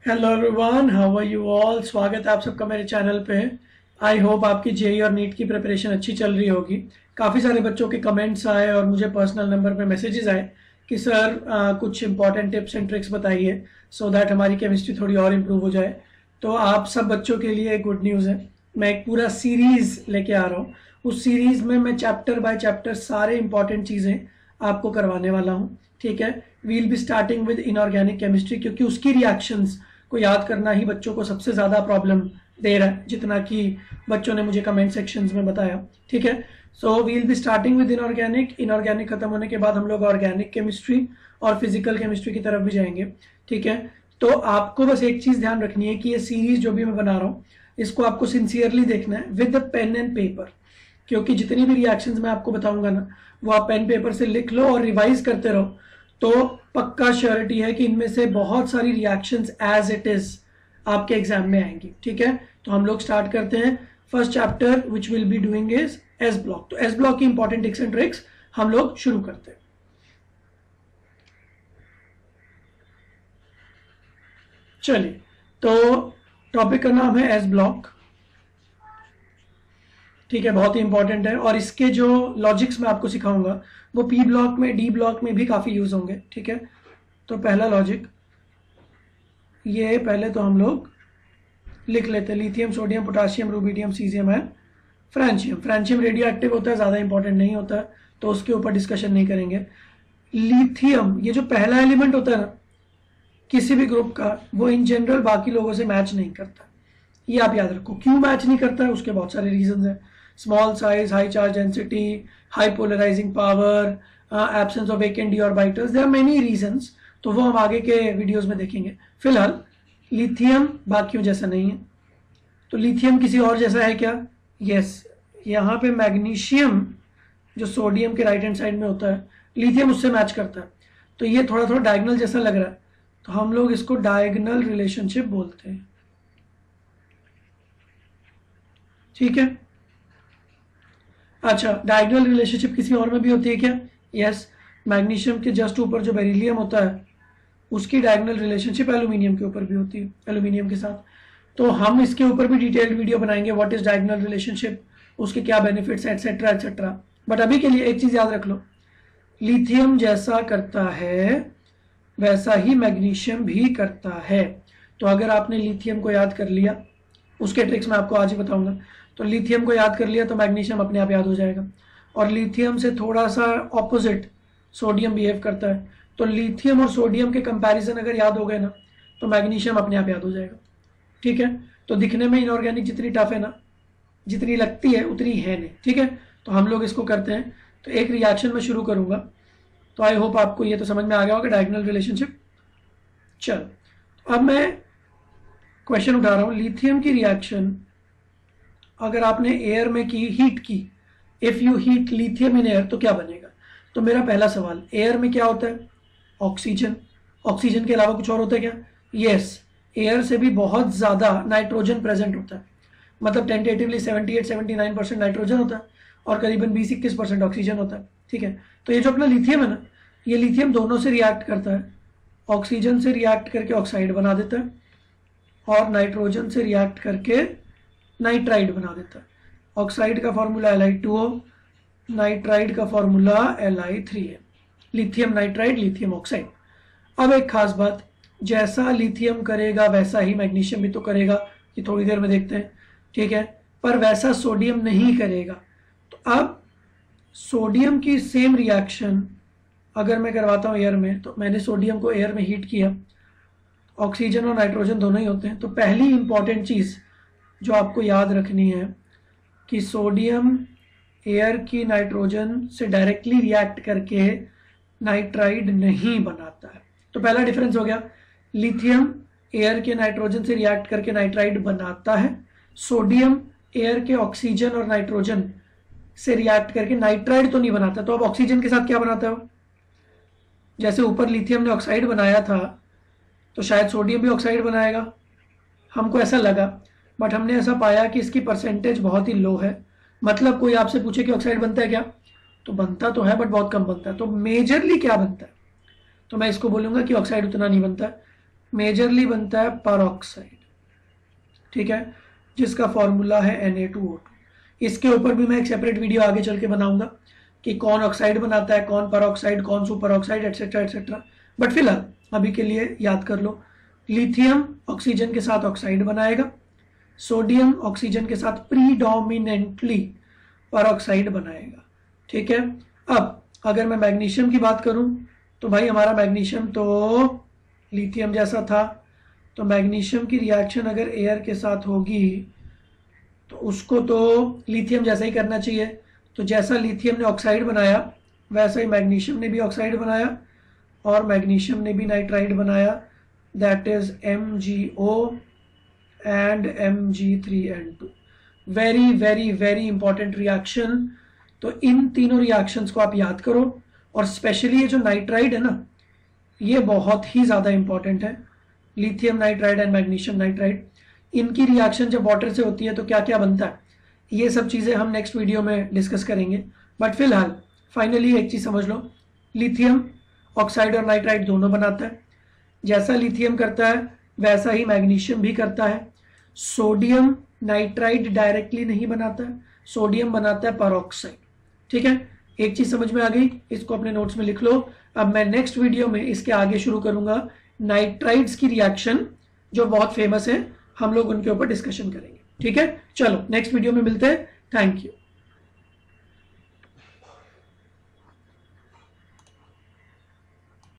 Hello everyone, how are you all. स्वागत है आप सबका मेरे चैनल पे। आई होप आपकी जेई और नीट की प्रिपरेशन अच्छी चल रही होगी। काफ़ी सारे बच्चों के कमेंट्स आए और मुझे पर्सनल नंबर पे मैसेजेस आए कि सर कुछ इंपॉर्टेंट टिप्स एंड ट्रिक्स बताइए सो दैट हमारी केमिस्ट्री थोड़ी और इम्प्रूव हो जाए। तो आप सब बच्चों के लिए गुड न्यूज़ है। मैं एक पूरा सीरीज़ लेके आ रहा हूँ। उस सीरीज़ में मैं चैप्टर बाय चैप्टर सारे इंपॉर्टेंट चीज़ें आपको करवाने वाला हूँ। ठीक है, we'll be starting with inorganic chemistry, क्योंकि उसकी रिएक्शंस को याद करना ही बच्चों को सबसे ज़्यादा प्रॉब्लम दे रहा है, जितना कि बच्चों ने मुझे कमेंट सेक्शंस में बताया। ठीक है, so we'll be starting with inorganic. Inorganic खत्म होने के बाद हम लोग ऑर्गेनिक केमिस्ट्री और फिजिकल केमिस्ट्री की तरफ भी जाएंगे। ठीक है, तो आपको बस एक चीज़ ध्यान रखनी है कि ये सीरीज जो भी मैं बना रहा हूँ इसको आपको सिंसियरली देखना है with the pen and paper, क्योंकि जितनी भी रिएक्शंस मैं आपको बताऊंगा ना वो आप पेन पेपर से लिख लो और रिवाइज करते रहो, तो पक्का श्योरिटी है कि इनमें से बहुत सारी रिएक्शंस एज इट इज आपके एग्जाम में आएंगी। ठीक है, तो हम लोग स्टार्ट करते हैं। First chapter which will be doing is S block. तो एस ब्लॉक की इंपॉर्टेंट टिप्स एंड ट्रिक्स हम लोग शुरू करते हैं। चलिए, तो टॉपिक का नाम है एस ब्लॉक। ठीक है, बहुत ही इंपॉर्टेंट है और इसके जो लॉजिक्स मैं आपको सिखाऊंगा वो पी ब्लॉक में, डी ब्लॉक में भी काफ़ी यूज होंगे। ठीक है, तो पहला लॉजिक ये पहले तो हम लोग लिख लेते हैं। Lithium, sodium, potassium, rubidium, caesium and francium. Francium radio active होता है, ज़्यादा इंपॉर्टेंट नहीं होता है, तो उसके ऊपर डिस्कशन नहीं करेंगे। लिथियम, ये जो पहला एलिमेंट होता है ना किसी भी ग्रुप का, वो इन जनरल बाकी लोगों से मैच नहीं करता। ये आप याद रखो। क्यों मैच नहीं करता है उसके बहुत सारे रीजन हैं। Small size, high charge density, high polarising power, absence of vacant D orbitals, there are many reasons, तो वो हम आगे के वीडियोस में देखेंगे। फिलहाल लिथियम बाकियों जैसा नहीं है। तो लिथियम किसी और जैसा है क्या? यस। यहाँ पे मैग्नीशियम जो सोडियम के राइट हैंड साइड में होता है, लिथियम उससे मैच करता है, तो ये थोड़ा थोड़ा डायगोनल जैसा लग रहा है, तो हम लोग इसको डायगोनल रिलेशनशिप बोलते हैं। ठीक है, अच्छा, डायगोनल रिलेशनशिप किसी और में भी होती है क्या? यस। मैग्नीशियम के जस्ट ऊपर जो बेरिलियम होता है उसकी डायगोनल रिलेशनशिप एल्यूमिनियम के ऊपर भी होती है, एल्यूमिनियम के साथ। तो हम इसके ऊपर भी डिटेल्ड वीडियो बनाएंगे, व्हाट इज डायगोनल रिलेशनशिप, उसके क्या बेनिफिट्स हैं, एटसेट्रा एटसेट्रा। बट अभी के लिए एक चीज याद रख लो, लिथियम जैसा करता है वैसा ही मैग्नीशियम भी करता है। तो अगर आपने लिथियम को याद कर लिया, उसके ट्रिक्स मैं आपको आज ही बताऊंगा, तो लिथियम को याद कर लिया तो मैग्नीशियम अपने आप याद हो जाएगा। और लिथियम से थोड़ा सा ऑपोजिट सोडियम बिहेव करता है, तो लिथियम और सोडियम के कंपैरिजन अगर याद हो गए ना तो मैग्नीशियम अपने आप याद हो जाएगा। ठीक है, तो दिखने में इनऑर्गेनिक जितनी टफ है ना, जितनी लगती है उतनी है नहीं। ठीक है, तो हम लोग इसको करते हैं। तो एक रिएक्शन में शुरू करूंगा, तो आई होप आपको ये तो समझ में आ गया होगा डायगोनल रिलेशनशिप। चल, अब मैं क्वेश्चन उठा रहा हूं। लिथियम की रिएक्शन अगर आपने एयर में की, हीट की, if you heat lithium in air, तो क्या बनेगा? तो मेरा पहला सवाल, एयर में क्या होता है? ऑक्सीजन। ऑक्सीजन के अलावा कुछ और होता है क्या? यस, एयर से भी बहुत ज़्यादा नाइट्रोजन प्रेजेंट होता है, मतलब टेंटेटिवली 78-79% नाइट्रोजन होता है और करीबन 20-21% ऑक्सीजन होता है। ठीक है, तो ये जो अपना लिथियम है ना, ये लिथियम दोनों से रिएक्ट करता है। ऑक्सीजन से रिएक्ट करके ऑक्साइड बना देता है और नाइट्रोजन से रिएक्ट करके नाइट्राइड बना देता है। ऑक्साइड का फॉर्मूला Li2O, नाइट्राइड का फॉर्मूला Li3है। Lithium nitride, lithium oxide. अब एक खास बात, जैसा लिथियम करेगा वैसा ही मैग्नीशियम भी तो करेगा, ये थोड़ी देर में देखते हैं। ठीक है, पर वैसा सोडियम नहीं करेगा। तो अब सोडियम की सेम रिएक्शन अगर मैं करवाता हूँ एयर में, तो मैंने सोडियम को एयर में हीट किया, ऑक्सीजन और नाइट्रोजन दोनों ही होते हैं, तो पहली इंपॉर्टेंट चीज़ जो आपको याद रखनी है कि सोडियम एयर की नाइट्रोजन से डायरेक्टली रिएक्ट करके नाइट्राइड नहीं बनाता है। तो पहला डिफरेंस हो गया, लिथियम एयर के नाइट्रोजन से रिएक्ट करके नाइट्राइड बनाता है, सोडियम एयर के ऑक्सीजन और नाइट्रोजन से रिएक्ट करके नाइट्राइड तो नहीं बनाता। तो अब ऑक्सीजन के साथ क्या बनाता है? जैसे ऊपर लिथियम ने ऑक्साइड बनाया था, तो शायद सोडियम भी ऑक्साइड बनाएगा, हमको ऐसा लगा, बट हमने ऐसा पाया कि इसकी परसेंटेज बहुत ही लो है। मतलब कोई आपसे पूछे कि ऑक्साइड बनता है क्या, तो बनता तो है बट बहुत कम बनता है। तो मेजरली क्या बनता है? तो मैं इसको बोलूंगा कि ऑक्साइड उतना नहीं बनता। मेजरली बनता है परऑक्साइड, ठीक है, जिसका फॉर्मूला है Na2O2। इसके ऊपर भी मैं एक सेपरेट वीडियो आगे चल के बनाऊंगा कि कौन ऑक्साइड बनाता है, कौन परऑक्साइड, कौन super oxide, etcetera etcetera. But फिलहाल अभी के लिए याद कर लो, लिथियम ऑक्सीजन के साथ ऑक्साइड बनाएगा, सोडियम ऑक्सीजन के साथ प्रीडोमिनेंटली परऑक्साइड बनाएगा, ठीक है। अब अगर मैं मैग्नीशियम की बात करूं तो भाई हमारा मैग्नीशियम तो लिथियम जैसा था, तो मैग्नीशियम की रिएक्शन अगर एयर के साथ होगी तो उसको तो लिथियम जैसा ही करना चाहिए। तो जैसा लिथियम ने ऑक्साइड बनाया वैसा ही मैग्नीशियम ने भी ऑक्साइड बनाया और मैग्नीशियम ने भी नाइट्राइड बनाया, that is MgO and Mg3N2। Very very very important reaction. तो इन तीनों रिएक्शंस को आप याद करो, और स्पेशली ये जो नाइट्राइड है ना, ये बहुत ही ज़्यादा इंपॉर्टेंट है। Lithium nitride and magnesium nitride, इनकी रिएक्शन जब वाटर से होती है तो क्या क्या बनता है, ये सब चीज़ें हम नेक्स्ट वीडियो में डिस्कस करेंगे। बट फिलहाल फाइनली एक चीज़ समझ लो, लिथियम ऑक्साइड और नाइट्राइड दोनों बनाता है। जैसा लिथियम करता है वैसा ही मैग्नीशियम भी करता है। सोडियम नाइट्राइड डायरेक्टली नहीं बनाता है, सोडियम बनाता है परऑक्साइड, ठीक है। एक चीज समझ में आ गई, इसको अपने नोट्स में लिख लो। अब मैं नेक्स्ट वीडियो में इसके आगे शुरू करूंगा नाइट्राइड्स की रिएक्शन जो बहुत फेमस है, हम लोग उनके ऊपर डिस्कशन करेंगे, ठीक है। चलो नेक्स्ट वीडियो में मिलते हैं, थैंक यू।